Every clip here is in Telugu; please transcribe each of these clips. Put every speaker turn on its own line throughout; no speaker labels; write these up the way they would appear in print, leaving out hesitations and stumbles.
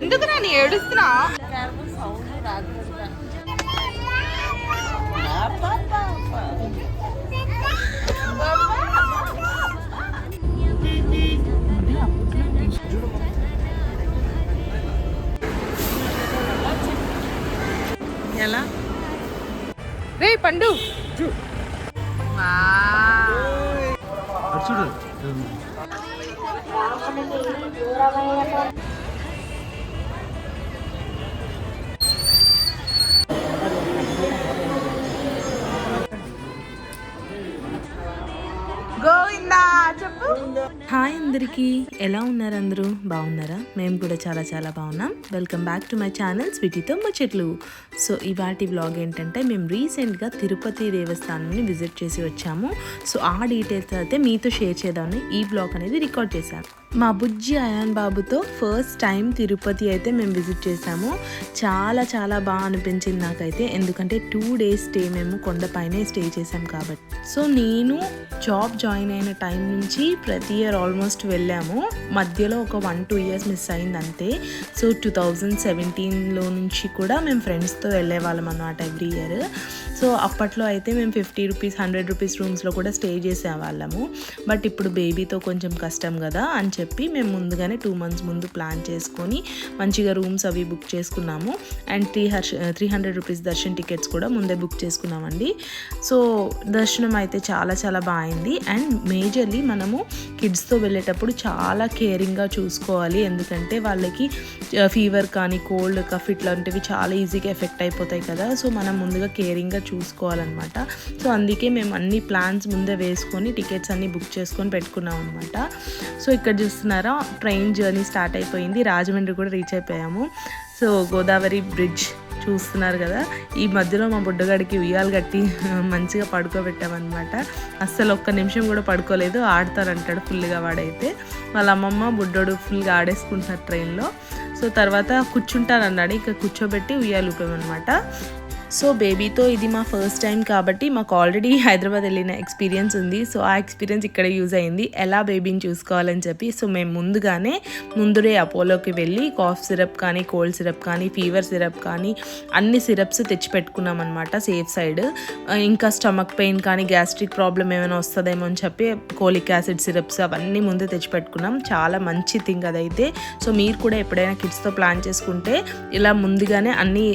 ఎందుకు నేను ఏడుస్తున్నా? ఎలా రే పండు
చూడు
గోవిందా చెప్పు.
హాయ్ అందరికీ, ఎలా ఉన్నారు? అందరూ బాగున్నారా? మేము కూడా చాలా చాలా బాగున్నాం. Welcome back to my channel స్వీటీతో ముచ్చట్లు. సో ఇవాటి వ్లాగ్ ఏంటంటే, మేము రీసెంట్గా తిరుపతి దేవస్థానాన్ని విజిట్ చేసి వచ్చాము. సో ఆ డీటెయిల్స్ అయితే మీతో షేర్ చేద్దామని ఈ వ్లాగ్ అనేది రికార్డ్ చేశాను. మా బుజ్జి అయాన్ బాబుతో ఫస్ట్ టైం తిరుపతి అయితే మేము విజిట్ చేసాము. చాలా చాలా బాగా అనిపించింది నాకైతే, ఎందుకంటే 2 days స్టే మేము కొండపైనే స్టే చేసాం కాబట్టి. సో నేను జాబ్ జాయిన్ అయిన టైం నుంచి ప్రతి ఇయర్ ఆల్మోస్ట్ వెళ్ళాము. మధ్యలో ఒక 1-2 years మిస్ అయింది అంతే. సో 2017లో నుంచి కూడా మేము ఫ్రెండ్స్తో వెళ్ళే వాళ్ళం అన్నమాట ఎవ్రీ ఇయర్. సో అప్పట్లో అయితే మేము 50 rupees 100 rupees రూమ్స్లో కూడా స్టే చేసేవాళ్ళము. బట్ ఇప్పుడు బేబీతో కొంచెం కష్టం కదా అని చెప్పి మేము ముందుగానే 2 months ముందు ప్లాన్ చేసుకొని మంచిగా రూమ్స్ అవి బుక్ చేసుకున్నాము. అండ్ 300 rupees దర్శన్ టికెట్స్ కూడా ముందే బుక్ చేసుకున్నామండి. సో దర్శనం అయితే చాలా చాలా బాగుంది. అండ్ మేజర్లీ మనము కిడ్స్తో వెళ్ళేటప్పుడు చాలా కేరింగ్గా చూసుకోవాలి, ఎందుకంటే వాళ్ళకి ఫీవర్ కానీ కోల్డ్ కఫ్ ఇట్లాంటివి చాలా ఈజీగా ఎఫెక్ట్ అయిపోతాయి కదా. సో మనం ముందుగా కేరింగ్గా చూసుకోవాలన్నమాట. సో అందుకే మేము అన్ని ప్లాన్స్ ముందే వేసుకొని టికెట్స్ అన్నీ బుక్ చేసుకొని పెట్టుకున్నాం అనమాట. సో ఇక్కడ చూస్తున్నారా, ట్రైన్ జర్నీ స్టార్ట్ అయిపోయింది. రాజమండ్రి కూడా రీచ్ అయిపోయాము. సో గోదావరి బ్రిడ్జ్ చూస్తున్నారు కదా. ఈ మధ్యలో మా బుడ్డగాడికి ఉయ్యాలు కట్టి మంచిగా పడుకోబెట్టామన్నమాట. అస్సలు ఒక్క నిమిషం కూడా పడుకోలేదు, ఆడతారంటాడు ఫుల్గా వాడైతే. వాళ్ళ అమ్మమ్మ బుడ్డోడు ఫుల్గా ఆడేసుకుంటున్నారు ట్రైన్లో. సో తర్వాత కూర్చుంటానన్నాడు, ఇక కూర్చోబెట్టి ఉయ్యాలు ఊపామన్నమాట. సో బేబీతో ఇది మా ఫస్ట్ టైం కాబట్టి మాకు ఆల్రెడీ హైదరాబాద్ వెళ్ళిన ఎక్స్పీరియన్స్ ఉంది. సో ఆ ఎక్స్పీరియన్స్ ఇక్కడ యూజ్ అయింది, ఎలా బేబీని చూసుకోవాలని చెప్పి. సో మేము ముందుడే అపోలోకి వెళ్ళి కాఫ్ సిరప్ కానీ కోల్డ్ సిరప్ కానీ ఫీవర్ సిరప్ కానీ అన్ని సిరప్స్ తెచ్చి పెట్టుకున్నాం అనమాట సేఫ్ సైడ్. ఇంకా స్టమక్ పెయిన్ కానీ గ్యాస్ట్రిక్ ప్రాబ్లం ఏమైనా వస్తుందేమో అని చెప్పి కోలిక్ యాసిడ్ సిరప్స్ అవన్నీ ముందే తెచ్చి పెట్టుకున్నాం. చాలా మంచి థింగ్ అదైతే. సో మీరు కూడా ఎప్పుడైనా కిడ్స్తో ప్లాన్ చేసుకుంటే ఇలా ముందుగానే అన్నీ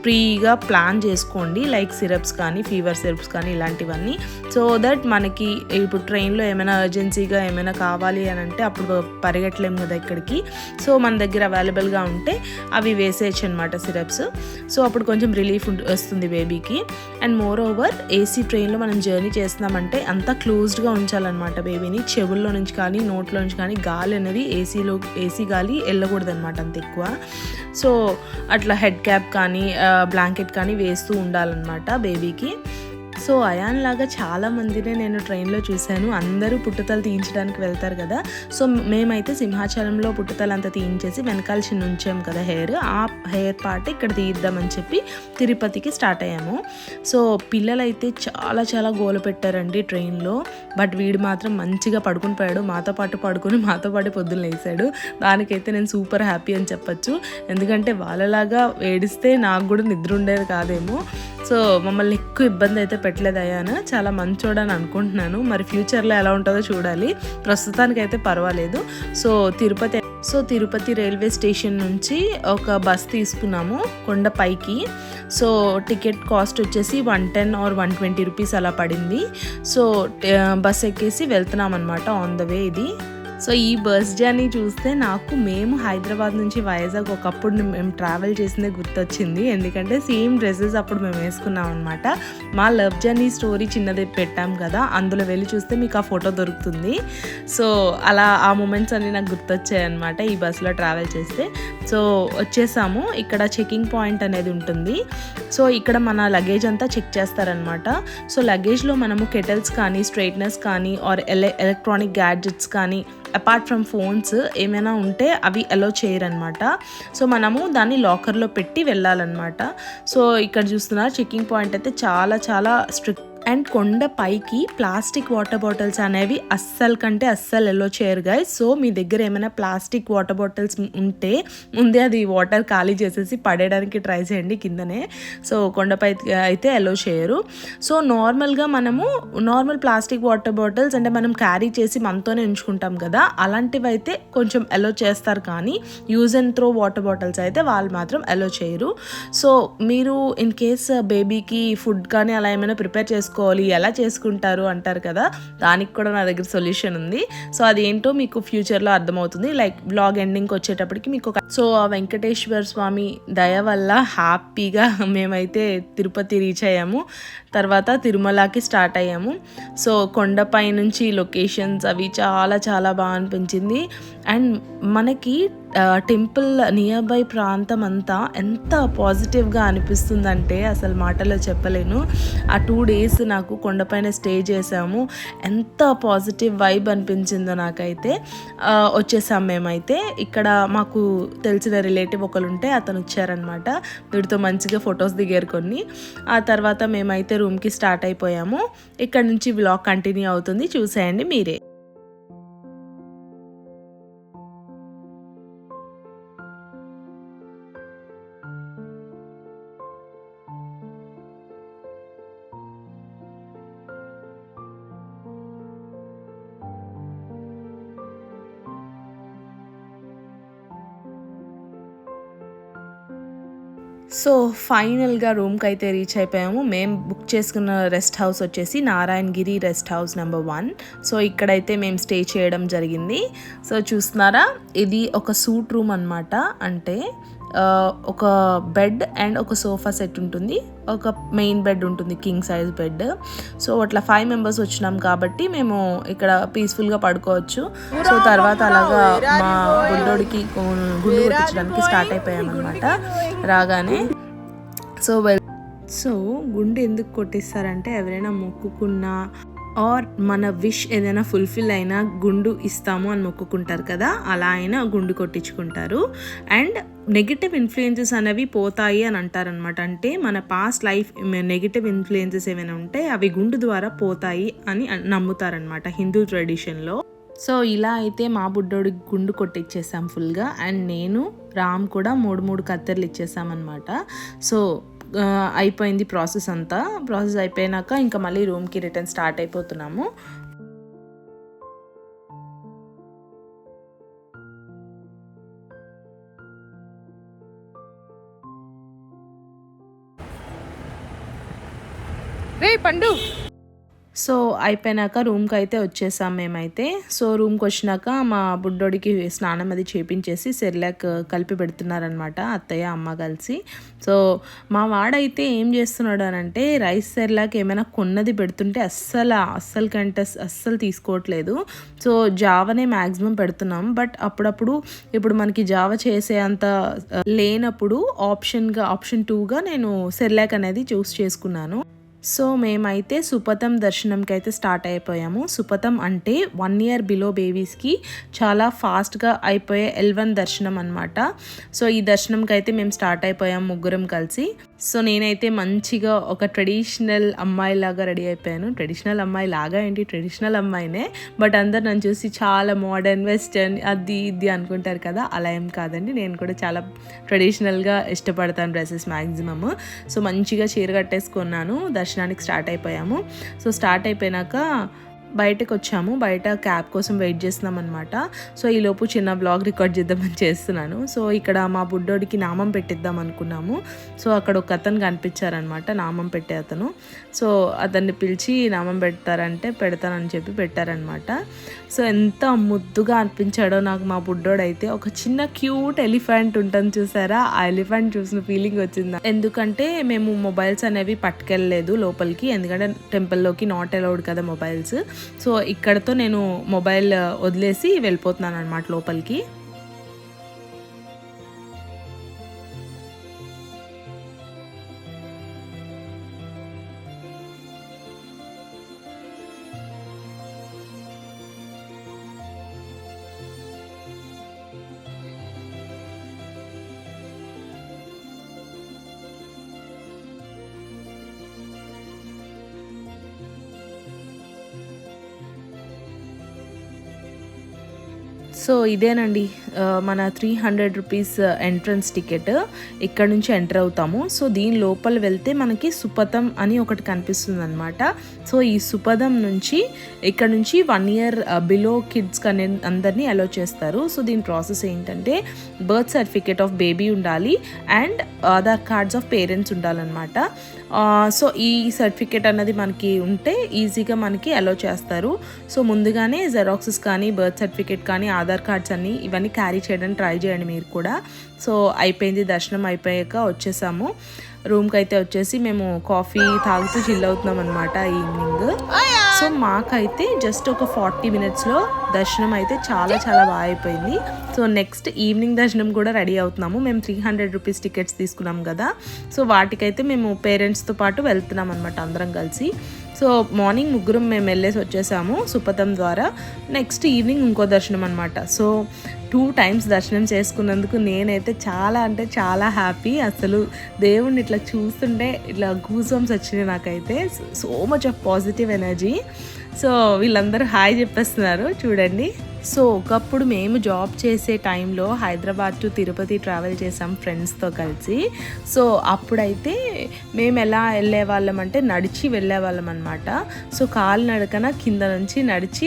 ఫ్రీగా ప్లాన్ చేసుకోండి, లైక్ సిరప్స్ కానీ ఫీవర్ సిరప్స్ కానీ ఇలాంటివన్నీ. సో దట్ మనకి ఇప్పుడు ట్రైన్లో ఏమైనా అర్జెన్సీగా ఏమైనా కావాలి అని అంటే అప్పుడు పరిగెట్టలేము కదా ఇక్కడికి. సో మన దగ్గర అవైలబుల్గా ఉంటే అవి వేసేయచ్చు అనమాట సిరప్స్. సో అప్పుడు కొంచెం రిలీఫ్ వస్తుంది బేబీకి. అండ్ మోర్ ఓవర్ ఏసీ ట్రైన్లో మనం జర్నీ చేస్తున్నామంటే అంతా క్లోజ్డ్గా ఉంచాలన్నమాట బేబీని. చెవుల్లో నుంచి కానీ నోట్లో నుంచి కానీ గాలి అనేది ఏసీ గాలి వెళ్ళకూడదు అనమాట అంత ఎక్కువ. సో అట్లా హెడ్ క్యాప్ కానీ బ్లాంకెట్ కానీ వేస్తూ ఉండాలన్నమాట బేబీకి. సో అయాన్ లాగా చాలా మందినే నేను ట్రైన్లో చూశాను. అందరూ పుట్టుతలు తీయించడానికి వెళ్తారు కదా. సో మేమైతే సింహాచలంలో పుట్టుతలు అంతా తీయించేసి వెనకాల చిన్న ఉంచాము కదా హెయిర్, ఆ హెయిర్ పార్ట్ ఇక్కడ తీద్దామని చెప్పి తిరుపతికి స్టార్ట్ అయ్యాము. సో పిల్లలైతే చాలా చాలా గోల పెట్టారండి ట్రైన్లో. బట్ వీడు మాత్రం మంచిగా పడుకుని పోయాడు, మాతో పాటు పొద్దున్న లేసాడు. దానికైతే నేను సూపర్ హ్యాపీ అని చెప్పచ్చు, ఎందుకంటే వాళ్ళలాగా ఏడిస్తే నాకు కూడా నిద్ర ఉండేది కాదేమో. సో మమ్మల్ని ఎక్కువ ఇబ్బంది అయితే పెట్టలేదు అయ్యాను, చాలా మంచోడని అనుకుంటున్నాను. మరి ఫ్యూచర్లో ఎలా ఉంటుందో చూడాలి, ప్రస్తుతానికైతే పర్వాలేదు. సో తిరుపతి రైల్వే స్టేషన్ నుంచి ఒక బస్ తీసుకున్నాము కొండపైకి. సో టికెట్ కాస్ట్ వచ్చేసి 110 or 120 rupees అలా పడింది. సో బస్ ఎక్కేసి వెళ్తున్నాం అనమాట ఆన్ ద వే ఇది. సో ఈ బస్ జర్నీ చూస్తే నాకు మేము హైదరాబాద్ నుంచి వైజాగ్ ఒకప్పుడు మేము ట్రావెల్ చేసిందే గుర్తొచ్చింది, ఎందుకంటే సేమ్ డ్రెస్సెస్ అప్పుడు మేము వేసుకున్నాం అనమాట. మా లవ్ జర్నీ స్టోరీ చిన్నది పెట్టాం కదా, అందులో వెళ్ళి చూస్తే మీకు ఆ ఫోటో దొరుకుతుంది. సో అలా ఆ మూమెంట్స్ అన్నీ నాకు గుర్తొచ్చాయి అనమాట ఈ బస్సులో ట్రావెల్ చేస్తే. సో వచ్చేసాము, ఇక్కడ చెకింగ్ పాయింట్ అనేది ఉంటుంది. సో ఇక్కడ మన లగేజ్ అంతా చెక్ చేస్తారనమాట. సో లగేజ్లో మనము కెటల్స్ కానీ స్ట్రైట్నర్స్ కానీ ఆర్ ఎలక్ట్రానిక్ గ్యాడ్జెట్స్ కానీ అపార్ట్ ఫ్రమ్ ఫోన్స్ ఏమైనా ఉంటే అవి అలో చేయరనమాట. సో మనము దాన్ని లాకర్లో పెట్టి వెళ్ళాలన్నమాట. సో ఇక్కడ చూస్తున్నారు చెకింగ్ పాయింట్ అయితే చాలా చాలా స్ట్రిక్ట్ అండ్ కొండ పైకి ప్లాస్టిక్ వాటర్ బాటిల్స్ అనేవి అస్సలు ఎల్లో చేయరు గైస్. సో మీ దగ్గర ఏమైనా ప్లాస్టిక్ వాటర్ బాటిల్స్ ఉంటే ముందే అది వాటర్ ఖాళీ చేసేసి పడేయడానికి ట్రై చేయండి కిందనే. సో కొండపై అయితే ఎల్లో చేయరు. సో నార్మల్గా మనము నార్మల్ ప్లాస్టిక్ వాటర్ బాటిల్స్ అంటే మనం క్యారీ చేసి మనతోనే ఉంచుకుంటాం కదా, అలాంటివి అయితే కొంచెం ఎల్లో చేస్తారు. కానీ use and throw water bottles అయితే వాళ్ళు మాత్రం ఎల్లో చేయరు. సో మీరు ఇన్ కేస్ బేబీకి ఫుడ్ కానీ అలా ఏమైనా ప్రిపేర్ చేసుకోవాలి, ఎలా చేసుకుంటారు అంటారు కదా, దానికి కూడా నా దగ్గర సొల్యూషన్ ఉంది. సో అదేంటో మీకు ఫ్యూచర్లో అర్థమవుతుంది. లైక్ బ్లాగ్ ఎండింగ్కి వచ్చేటప్పటికి మీకు సో ఆ వెంకటేశ్వర స్వామి దయ వల్ల హ్యాపీగా మేమైతే తిరుపతి రీచ్ అయ్యాము. తర్వాత తిరుమలకి స్టార్ట్ అయ్యాము. సో కొండపై నుంచి లొకేషన్స్ అవి చాలా బాగా అనిపించింది. అండ్ మనకి టెంపుల్ నియర్ బై ప్రాంతం అంతా ఎంత పాజిటివ్గా అనిపిస్తుందంటే అసలు మాటలో చెప్పలేను. ఆ 2 days నాకు కొండపైన స్టే చేసాము. ఎంత పాజిటివ్ వైబ్ అనిపించిందో నాకైతే. వచ్చేసాం మేమైతే. ఇక్కడ మాకు తెలిసిన రిలేటివ్ ఒకరు ఉంటే అతను వచ్చారనమాట. వీడితో మంచిగా ఫొటోస్ దిగారు కొన్ని. ఆ తర్వాత మేమైతే రూమ్కి స్టార్ట్ అయిపోయాము. ఇక్కడ నుంచి వ్లాగ్ కంటిన్యూ అవుతుంది, చూసేయండి మీరే. సో ఫైనల్గా రూమ్కి అయితే రీచ్ అయిపోయాము. మేము బుక్ చేసుకున్న రెస్ట్ హౌస్ వచ్చేసి Narayanagiri rest house number 1. So ఇక్కడైతే మేము స్టే చేయడం జరిగింది. సో చూస్తున్నారా, ఇది ఒక సూట్ రూమ్ అనమాట. అంటే ఒక బెడ్ అండ్ ఒక సోఫా సెట్ ఉంటుంది, ఒక మెయిన్ బెడ్ ఉంటుంది, కింగ్ సైజ్ బెడ్. సో అట్లా 5 members వచ్చినాం కాబట్టి మేము ఇక్కడ పీస్ఫుల్గా పడుకోవచ్చు. సో తర్వాత అలాగా మా బుడ్డోడికి గుండు కొట్టించడానికి స్టార్ట్ అయిపోయామన్నమాట రాగానే. సో గుండు ఎందుకు కొట్టిస్తారంటే ఎవరైనా మొక్కుకున్నా ఆర్ మన విష్ ఏదైనా ఫుల్ఫిల్ అయినా గుండు ఇస్తాము అని మొక్కుకుంటారు కదా, అలా అయినా గుండు కొట్టించుకుంటారు. అండ్ నెగిటివ్ ఇన్ఫ్లుయెన్సెస్ అనేవి పోతాయి అని అంటారనమాట. అంటే మన పాస్ట్ లైఫ్ నెగిటివ్ ఇన్ఫ్లుయెన్సెస్ ఏమైనా ఉంటే అవి గుండు ద్వారా పోతాయి అని నమ్ముతారనమాట హిందూ ట్రెడిషన్లో. సో ఇలా అయితే మా బుడ్డోడికి గుండు కొట్టిచ్చేసాం ఫుల్గా. అండ్ నేను రామ్ కూడా 3 కత్తెరలు ఇచ్చేసామన్నమాట. సో అయిపోయింది ప్రాసెస్ అంతా. ప్రాసెస్ అయిపోయినాక ఇంకా మళ్ళీ రూమ్కి రిటర్న్ స్టార్ట్ అయిపోతున్నాము.
రే పండు.
సో అయిపోయినాక రూమ్కి అయితే వచ్చేసాం మేమైతే. సో రూమ్కి వచ్చినాక మా బుడ్డోడికి స్నానం అది చేపించేసి సెర్లాక్ కలిపి పెడుతున్నారనమాట అత్తయ్య అమ్మ కలిసి. సో మా వాడైతే ఏం చేస్తున్నాడు అని అంటే రైస్ సెర్లాక్ ఏమైనా కొన్నది పెడుతుంటే అస్సలు తీసుకోవట్లేదు. సో జావనే మ్యాక్సిమం పెడుతున్నాం. బట్ అప్పుడప్పుడు ఇప్పుడు మనకి జావ చేసే అంత లేనప్పుడు ఆప్షన్ 2గా నేను సెర్లాక్ అనేది చూస్ చేసుకున్నాను. సో మేమైతే సుపథం దర్శనంకి అయితే స్టార్ట్ అయిపోయాము. సుపథం అంటే 1 year బిలో బేబీస్కి చాలా ఫాస్ట్గా అయిపోయే L1 దర్శనం అనమాట. సో ఈ దర్శనంకి అయితే మేము స్టార్ట్ అయిపోయాము ముగ్గురం కలిసి. సో నేనైతే మంచిగా ఒక ట్రెడిషనల్ అమ్మాయిలాగా రెడీ అయిపోయాను. ట్రెడిషనల్ అమ్మాయి లాగా ఏంటి, ట్రెడిషనల్ అమ్మాయినే. బట్ అందరు నన్ను చూసి చాలా మోడర్న్ వెస్టర్న్ అది ఇది అనుకుంటారు కదా, అలా ఏం కాదండి. నేను కూడా చాలా ట్రెడిషనల్గా ఇష్టపడతాను డ్రెస్సెస్ మ్యాక్సిమమ్. సో మంచిగా చీర కట్టేసుకున్నాను. దర్శనానికి స్టార్ట్ అయిపోయాము. సో స్టార్ట్ అయిపోయినాక బయటకు వచ్చాము. బయట క్యాబ్ కోసం వెయిట్ చేస్తున్నాం అనమాట. సో ఈలోపు చిన్న బ్లాగ్ రికార్డ్ చేద్దామని చేస్తున్నాను. సో ఇక్కడ మా బుడ్డోడికి నామం పెట్టిద్దాం అనుకున్నాము. సో అక్కడ ఒక అతను కనిపించారనమాట, నామం పెట్టే అతను. సో అతన్ని పిలిచి నామం పెడతానని చెప్పి పెట్టారనమాట. సో ఎంత ముద్దుగా అనిపించాడో నాకు మా బుడ్డోడైతే. ఒక చిన్న క్యూట్ ఎలిఫెంట్ ఉంటుంది చూసారా, ఆ ఎలిఫెంట్ చూసిన ఫీలింగ్ వచ్చింది. ఎందుకంటే మేము మొబైల్స్ అనేవి పట్టుకెళ్ళలేదు లోపలికి, ఎందుకంటే టెంపుల్లోకి నాట్ అలౌడ్ కదా మొబైల్స్. సో ఇక్కడతో నేను మొబైల్ వదిలేసి వెళ్ళిపోతున్నాను అనమాట లోపలికి. సో ఇదేనండి మన 300 రూపీస్ ఎంట్రన్స్ టికెట్. ఇక్కడ నుంచి ఎంటర్ అవుతాము. సో దీని లోపల వెళ్తే మనకి సుపథం అని ఒకటి కనిపిస్తుంది అనమాట. సో ఈ సుపథం నుంచి ఇక్కడ నుంచి 1 ఇయర్ బిలో కిడ్స్ అనే అందరినీ అలో చేస్తారు. సో దీని ప్రాసెస్ ఏంటంటే బర్త్ సర్టిఫికేట్ ఆఫ్ బేబీ ఉండాలి and Aadhaar cards of parents ఉండాలన్నమాట. సో ఈ సర్టిఫికేట్ అన్నది మనకి ఉంటే ఈజీగా మనకి అలో చేస్తారు. సో ముందుగానే జెరాక్సెస్ కానీ బర్త్ సర్టిఫికేట్ కానీ ఆధార్ కార్డ్స్ అన్ని ఇవన్నీ క్యారీ చేయడానికి ట్రై చేయండి మీరు కూడా. సో అయిపోయింది, దర్శనం అయిపోయాక వచ్చేసాము రూమ్కి. అయితే వచ్చేసి మేము కాఫీ తాగుతూ చిల్ అవుతున్నాం అనమాట ఈవినింగ్. సో మాకైతే జస్ట్ ఒక 40 మినిట్స్లో దర్శనం అయితే చాలా చాలా బాగా అయిపోయింది. సో నెక్స్ట్ ఈవినింగ్ దర్శనం కూడా రెడీ అవుతున్నాము. మేము 300 రూపీస్ టికెట్స్ తీసుకున్నాం కదా, సో వాటికైతే మేము పేరెంట్స్తో పాటు వెళ్తున్నాం అనమాట అందరం కలిసి. సో మార్నింగ్ ముగ్గురం మేము వెళ్ళేసి వచ్చేసాము సుపథం ద్వారా. నెక్స్ట్ ఈవినింగ్ ఇంకో దర్శనం అనమాట. సో 2 టైమ్స్ దర్శనం చేసుకున్నందుకు నేనైతే చాలా అంటే చాలా హ్యాపీ. అసలు దేవుణ్ణి ఇట్లా చూస్తుంటే ఇట్లా గూస్ బంప్స్ వచ్చినాయి నాకైతే. So much of positive energy. So వీళ్ళందరూ హాయ్ చెప్పేస్తున్నారు చూడండి. సో ఒకప్పుడు మేము జాబ్ చేసే టైంలో హైదరాబాద్ టు తిరుపతి ట్రావెల్ చేసాం ఫ్రెండ్స్తో కలిసి. సో అప్పుడైతే మేము ఎలా వెళ్ళేవాళ్ళం అంటే నడిచి వెళ్ళేవాళ్ళం అనమాట. సో కాలు నడకన కింద నుంచి నడిచి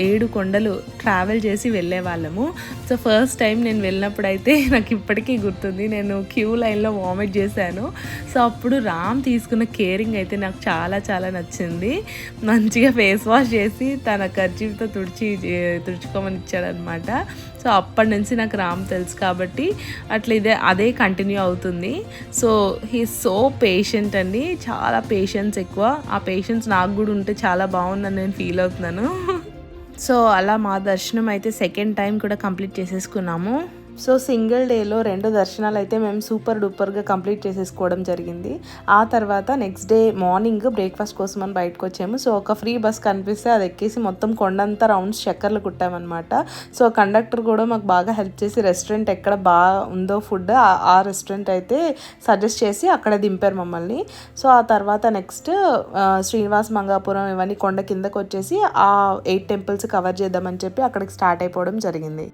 7 కొండలు ట్రావెల్ చేసి వెళ్ళేవాళ్ళము. సో ఫస్ట్ టైం నేను వెళ్ళినప్పుడు అయితే నాకు ఇప్పటికీ గుర్తుంది, నేను క్యూ లైన్లో వామిట్ చేశాను. సో అప్పుడు రామ్ తీసుకున్న కేరింగ్ అయితే నాకు చాలా చాలా నచ్చింది. మంచిగా ఫేస్ వాష్ చేసి తన కర్చీఫ్తో తుడుచుకోమని ఇచ్చాడనమాట. సో అప్పటి నుంచి నాకు రామ్ తెలుసు కాబట్టి అట్లా అదే కంటిన్యూ అవుతుంది. సో హీ సో పేషెంట్ అండి, చాలా పేషెన్స్ ఎక్కువ. ఆ పేషెన్స్ నాకు కూడా ఉంటే చాలా బాగుందని నేను ఫీల్ అవుతున్నాను. సో అలా మా దర్శనం అయితే సెకండ్ టైం కూడా కంప్లీట్ చేసేసుకున్నాము. సో సింగిల్ డేలో 2 దర్శనాలు అయితే మేము సూపర్ డూపర్గా కంప్లీట్ చేసేసుకోవడం జరిగింది. ఆ తర్వాత నెక్స్ట్ డే మార్నింగ్ బ్రేక్ఫాస్ట్ కోసం అని బయటకు వచ్చాము. సో ఒక ఫ్రీ బస్ కనిపిస్తే అది ఎక్కేసి మొత్తం కొండంతా రౌండ్స్ చక్కర్లు కుట్టామన్నమాట. సో కండక్టర్ కూడా మాకు బాగా హెల్ప్ చేసి రెస్టారెంట్ ఎక్కడ బాగా ఉందో ఫుడ్ ఆ రెస్టారెంట్ అయితే సజెస్ట్ చేసి అక్కడ దింపారు మమ్మల్ని. సో ఆ తర్వాత నెక్స్ట్ శ్రీనివాస్ మంగాపురం ఇవన్నీ కొండ కిందకు వచ్చేసి ఆ 8 టెంపుల్స్ కవర్ చేద్దామని చెప్పి అక్కడికి స్టార్ట్ అయిపోవడం జరిగింది.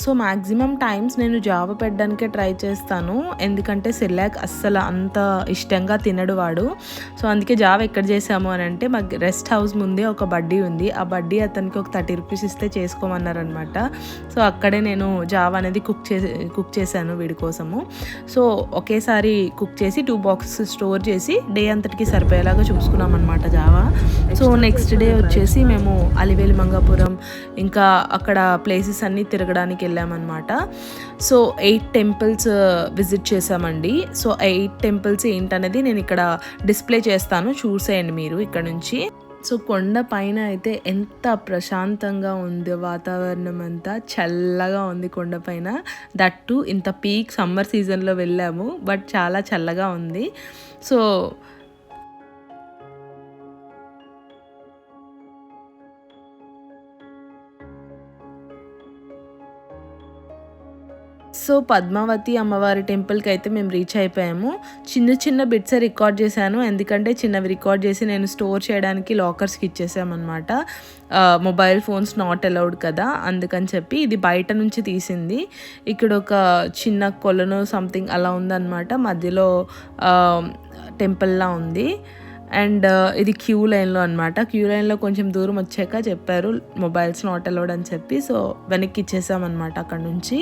సో మ్యాక్సిమం టైమ్స్ నేను జావ పెట్టడానికే ట్రై చేస్తాను, ఎందుకంటే సెర్లాక్ అస్సలు అంత ఇష్టంగా తినడు వాడు. సో అందుకే జావ ఎక్కడ చేసాము అని అంటే మాకు రెస్ట్ హౌస్ ముందే ఒక బడ్డీ ఉంది. ఆ బడ్డీ అతనికి ఒక 30 రూపీస్ ఇస్తే చేసుకోమన్నారనమాట. సో అక్కడే నేను జావ అనేది కుక్ చేశాను వీడి కోసము. సో ఒకేసారి కుక్ చేసి 2 బాక్సెస్ స్టోర్ చేసి డే అంతటికి సరిపోయేలాగా చూసుకున్నాం అనమాట జావా. సో నెక్స్ట్ డే వచ్చేసి మేము అలివేలి మంగాపురం ఇంకా అక్కడ ప్లేసెస్ అన్నీ తిరగడానికి వెళ్ళామన్నమాట. సో 8 టెంపుల్స్ విజిట్ చేసామండి. సో 8 టెంపుల్స్ ఏంటనేది నేను ఇక్కడ డిస్ప్లే చేస్తాను, చూసేయండి మీరు ఇక్కడ నుంచి. సో కొండ పైన అయితే ఎంత ప్రశాంతంగా ఉంది, వాతావరణం అంతా చల్లగా ఉంది కొండపైన. దట్టు ఇంత పీక్ సమ్మర్ సీజన్లో వెళ్ళాము, బట్ చాలా చల్లగా ఉంది. సో సో పద్మావతి అమ్మవారి టెంపుల్కి అయితే మేము రీచ్ అయిపోయాము. చిన్న బిట్స్ రికార్డ్ చేశాను, ఎందుకంటే చిన్నవి రికార్డ్ చేసి నేను స్టోర్ చేయడానికి లాకర్స్కి ఇచ్చేసామన్నమాట. మొబైల్ ఫోన్స్ నాట్ అలౌడ్ కదా, అందుకని చెప్పి ఇది బయట నుంచి తీసింది. ఇక్కడ ఒక చిన్న కొలను సంథింగ్ అలా ఉందన్నమాట, మధ్యలో టెంపుల్లా ఉంది. అండ్ ఇది క్యూ లైన్లో అనమాట. క్యూ లైన్లో కొంచెం దూరం వచ్చాక చెప్పారు మొబైల్స్ నాట్ అలౌడ్ అని చెప్పి, సో వెనక్కి ఇచ్చేసామన్నమాట అక్కడ నుంచి.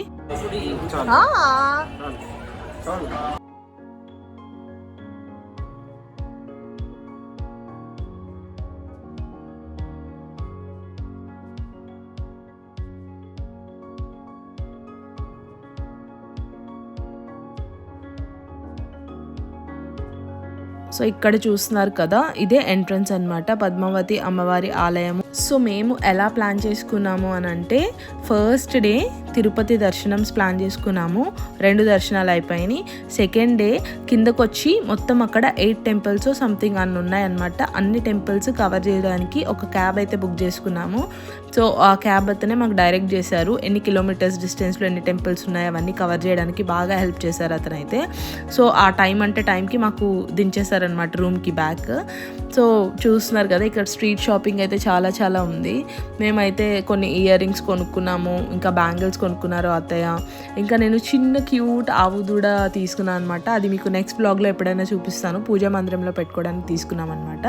సో ఇక్కడ చూస్తున్నారు కదా, ఇదే ఎంట్రన్స్ అనమాట పద్మావతి అమ్మవారి ఆలయము. సో మేము ఎలా ప్లాన్ చేసుకున్నాము అని అంటే, ఫస్ట్ డే తిరుపతి దర్శనం ప్లాన్ చేసుకున్నాము. 2 దర్శనాలు అయిపోయినాయి. సెకండ్ డే కిందకు వచ్చి మొత్తం అక్కడ 8 టెంపుల్స్ సంథింగ్ అన్ని ఉన్నాయన్నమాట. అన్ని టెంపుల్స్ కవర్ చేయడానికి ఒక క్యాబ్ అయితే బుక్ చేసుకున్నాము. సో ఆ క్యాబ్ అతనే మాకు డైరెక్ట్ చేశారు, ఎన్ని కిలోమీటర్స్ డిస్టెన్స్లో ఎన్ని టెంపుల్స్ ఉన్నాయి అవన్నీ కవర్ చేయడానికి బాగా హెల్ప్ చేశారు అతనైతే. సో ఆ టైం అంటే టైంకి మాకు దించేశారనమాట రూమ్కి బ్యాక్. సో చూస్తున్నారు కదా, ఇక్కడ స్ట్రీట్ షాపింగ్ అయితే చాలా చాలా ఉంది. మేమైతే కొన్ని ఇయర్ రింగ్స్ కొనుక్కున్నాము, ఇంకా బ్యాంగిల్స్ కొనుక్కున్నారు అత్తయ్య. ఇంకా నేను చిన్న క్యూట్ ఆవు దూడ తీసుకున్నాను అనమాట. అది మీకు నెక్స్ట్ బ్లాగ్లో ఎప్పుడైనా చూపిస్తాను. పూజా మందిరంలో పెట్టుకోవడానికి తీసుకున్నాం అనమాట.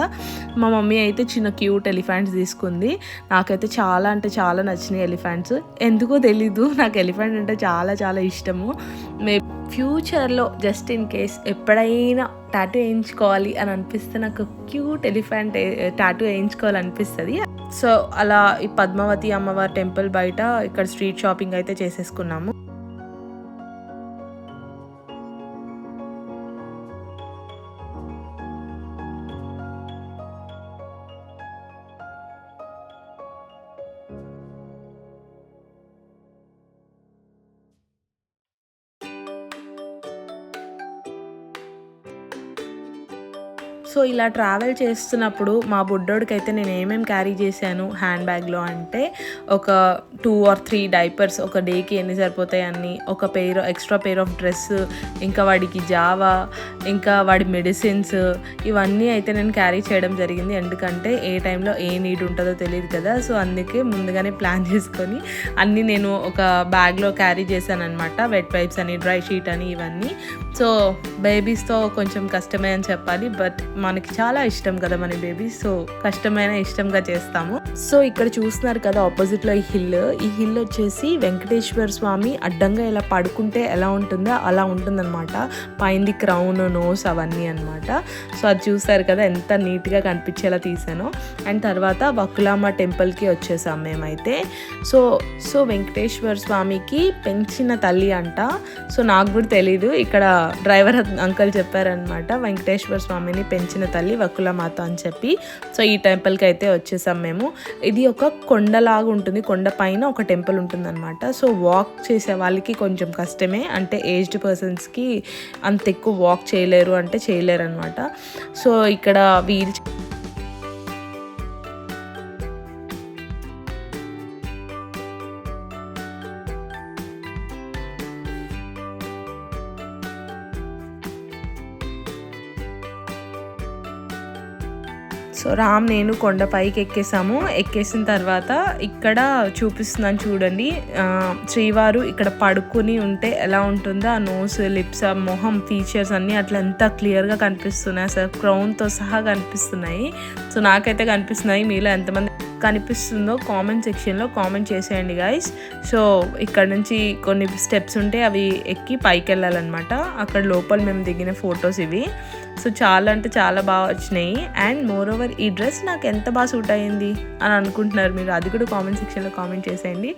మా మమ్మీ అయితే చిన్న క్యూట్ ఎలిఫెంట్స్ తీసుకుంది. నాకైతే చాలా అంటే చాలా నచ్చినాయి ఎలిఫెంట్స్. ఎందుకో తెలీదు, నాకు ఎలిఫెంట్ అంటే చాలా చాలా ఇష్టము. ఫ్యూచర్లో జస్ట్ ఇన్ కేస్ ఎప్పుడైనా టాటూ వేయించుకోవాలి అని అనిపిస్తే నాకు క్యూట్ ఎలిఫెంట్ టాటూ వేయించుకోవాలనిపిస్తుంది. సో అలా ఈ పద్మావతి అమ్మవారి టెంపుల్ బయట ఇక్కడ స్ట్రీట్ షాపింగ్ అయితే చేసేసుకున్నాము. సో ఇలా ట్రావెల్ చేస్తున్నప్పుడు మా బుడ్డోడికి అయితే నేను ఏమేమి క్యారీ చేశాను హ్యాండ్ బ్యాగ్లో అంటే, ఒక 2 or 3 డైపర్స్, ఒక డేకి ఎన్ని సరిపోతాయి అన్ని, ఒక ఎక్స్ట్రా పెయిర్ ఆఫ్ డ్రెస్, ఇంకా వాడికి జావా, ఇంకా వాడి మెడిసిన్స్, ఇవన్నీ అయితే నేను క్యారీ చేయడం జరిగింది. ఎందుకంటే ఏ టైంలో ఏ నీడ్ ఉంటుందో తెలియదు కదా. సో అందుకే ముందుగానే ప్లాన్ చేసుకొని అన్నీ నేను ఒక బ్యాగ్లో క్యారీ చేశాను అనమాట. వెట్ వైప్స్ అని, డ్రై షీట్ అని, ఇవన్నీ. సో బేబీస్తో కొంచెం కష్టమే అని చెప్పాలి, బట్ మనకి చాలా ఇష్టం కదా మన బేబీస్. సో కష్టమైన ఇష్టంగా చేస్తాము. సో ఇక్కడ చూస్తున్నారు కదా ఆపోజిట్లో ఈ హిల్ వచ్చేసి వెంకటేశ్వర స్వామి అడ్డంగా ఇలా పడుకుంటే ఎలా ఉంటుందో అలా ఉంటుందన్నమాట. పైంది క్రౌన్, నోస్ అవన్నీ అనమాట. సో అది చూస్తారు కదా ఎంత నీట్గా కనిపించేలా తీసాను. అండ్ తర్వాత వకులామ టెంపుల్కి వచ్చేసాం మేమైతే. సో వెంకటేశ్వర స్వామికి పెంచిన తల్లి అంట. సో నాకు కూడా తెలీదు, ఇక్కడ డ్రైవర్ అంకుల్ చెప్పారనమాట, వెంకటేశ్వర స్వామిని పెంచిన తల్లి వకులమాత అని చెప్పి. సో ఈ టెంపుల్కి అయితే వచ్చేసాం మేము. ఇది ఒక కొండలాగా ఉంటుంది, కొండ పైన ఒక టెంపుల్ ఉంటుంది అనమాట. సో వాక్ చేసే వాళ్ళకి కొంచెం కష్టమే, అంటే ఏజ్డ్ పర్సన్స్కి అంత ఎక్కువ వాక్ చేయలేరు అంటే చేయలేరు అనమాట. సో ఇక్కడ వీల్ సో నేను కొండ పైకి ఎక్కేసిన తర్వాత ఇక్కడ చూపిస్తున్నాను చూడండి, శ్రీవారు ఇక్కడ పడుకుని ఉంటే ఎలా ఉంటుందో ఆ నోస్, లిప్స్, ఆ మొహం ఫీచర్స్ అన్నీ అట్లా ఎంత క్లియర్గా కనిపిస్తున్నాయి, అసలు క్రౌన్తో సహా కనిపిస్తున్నాయి. సో నాకైతే కనిపిస్తున్నాయి, మీలో ఎంతమంది కనిపిస్తుందో కామెంట్ సెక్షన్లో కామెంట్ చేసేయండి గైస్. సో ఇక్కడ నుంచి కొన్ని స్టెప్స్ ఉంటే అవి ఎక్కి పైకి వెళ్ళాలన్నమాట. అక్కడ లోపల మేము దిగిన ఫొటోస్ ఇవి. సో చాలా అంటే చాలా బాగా వచ్చినాయి. అండ్ మోర్ ఓవర్ ఈ డ్రెస్ నాకు ఎంత బాగా సూట్ అయ్యింది అని అనుకుంటున్నారు మీరు, అది కూడా కామెంట్ సెక్షన్లో కామెంట్ చేసేయండి.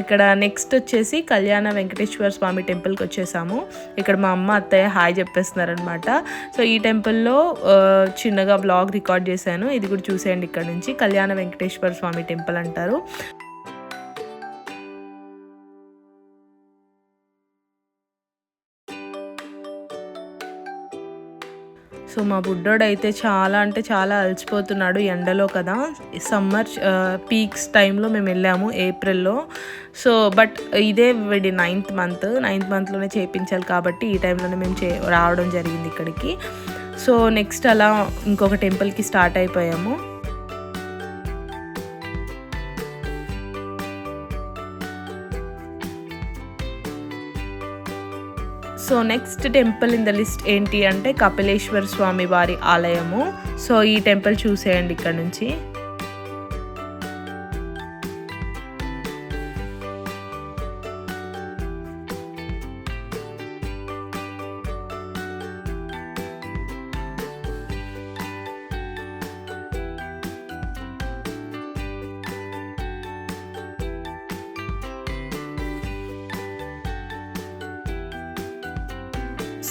ఇక్కడ నెక్స్ట్ వచ్చేసి కళ్యాణ వెంకటేశ్వర స్వామి టెంపుల్కి వచ్చేసాము. ఇక్కడ మా అమ్మ అత్తయ్య హాయ్ చెప్పేస్తున్నారనమాట. సో ఈ టెంపుల్లో చిన్నగా బ్లాగ్ రికార్డ్ చేశాను, ఇది కూడా చూసేయండి. ఇక్కడ నుంచి కళ్యాణ వెంకటేశ్వర స్వామి టెంపుల్ అంటారు. సో మా బుడ్డోడు అయితే చాలా అంటే చాలా అలసిపోతున్నాడు ఎండలో కదా. సమ్మర్ పీక్స్ టైంలో మేము వెళ్ళాము ఏప్రిల్లో. సో బట్ ఇదే వీడి 9th మంత్లోనే చేయించాలి కాబట్టి ఈ టైంలోనే మేము రావడం జరిగింది ఇక్కడికి. సో నెక్స్ట్ అలా ఇంకొక టెంపుల్కి స్టార్ట్ అయిపోయాము. So next temple in the list ఏంటి అంటే కపిలేశ్వర స్వామి వారి ఆలయము. సో ఈ టెంపుల్ చూసేయండి ఇక్కడ నుంచి.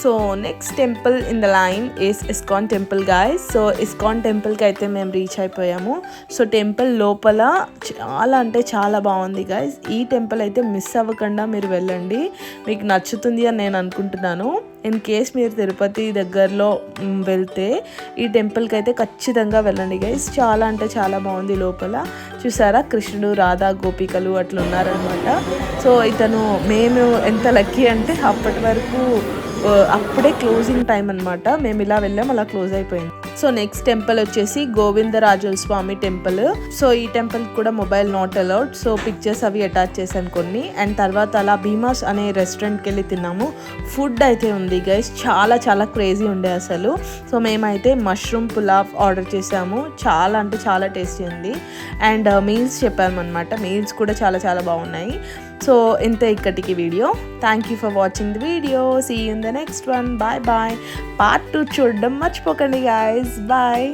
So next temple in the line is ISKCON temple guys. So ISKCON టెంపుల్కి అయితే మేము రీచ్ అయిపోయాము. సో టెంపుల్ లోపల చాలా అంటే చాలా బాగుంది గాయస్. ఈ టెంపుల్ అయితే మిస్ అవ్వకుండా మీరు వెళ్ళండి, మీకు నచ్చుతుంది అని నేను అనుకుంటున్నాను. ఇన్ కేస్ మీరు తిరుపతి దగ్గరలో వెళ్తే ఈ టెంపుల్కి అయితే ఖచ్చితంగా వెళ్ళండి గైస్. చాలా అంటే చాలా బాగుంది. లోపల చూసారా కృష్ణుడు రాధా గోపికలు అట్లా ఉన్నారనమాట. సో ఇతను మేము ఎంత లక్కీ అంటే అప్పటి వరకు అప్పుడే క్లోజింగ్ టైం అనమాట. మేము ఇలా వెళ్ళాం, అలా క్లోజ్ అయిపోయింది. సో నెక్స్ట్ టెంపుల్ వచ్చేసి గోవిందరాజుల స్వామి టెంపుల్. సో ఈ టెంపుల్ కూడా mobile not allowed. So pictures అవి అటాచ్ చేశాను కొన్ని. అండ్ తర్వాత అలా భీమాస్ అనే రెస్టారెంట్కి వెళ్ళి తిన్నాము. ఫుడ్ అయితే ఉంది గైస్, చాలా చాలా క్రేజీ ఉండే అసలు. సో మేమైతే మష్రూమ్ పులావ్ ఆర్డర్ చేసాము. చాలా అంటే చాలా టేస్టీ ఉంది. And meals చెప్పామన్నమాట. మీల్స్ కూడా చాలా చాలా బాగున్నాయి. సో ఇంత ఇక్కడికి వీడియో. Thank you for watching the video. See you in the next one. Bye bye. Part 2 చూడడం మర్చిపోకండి గాయస్. బాయ్.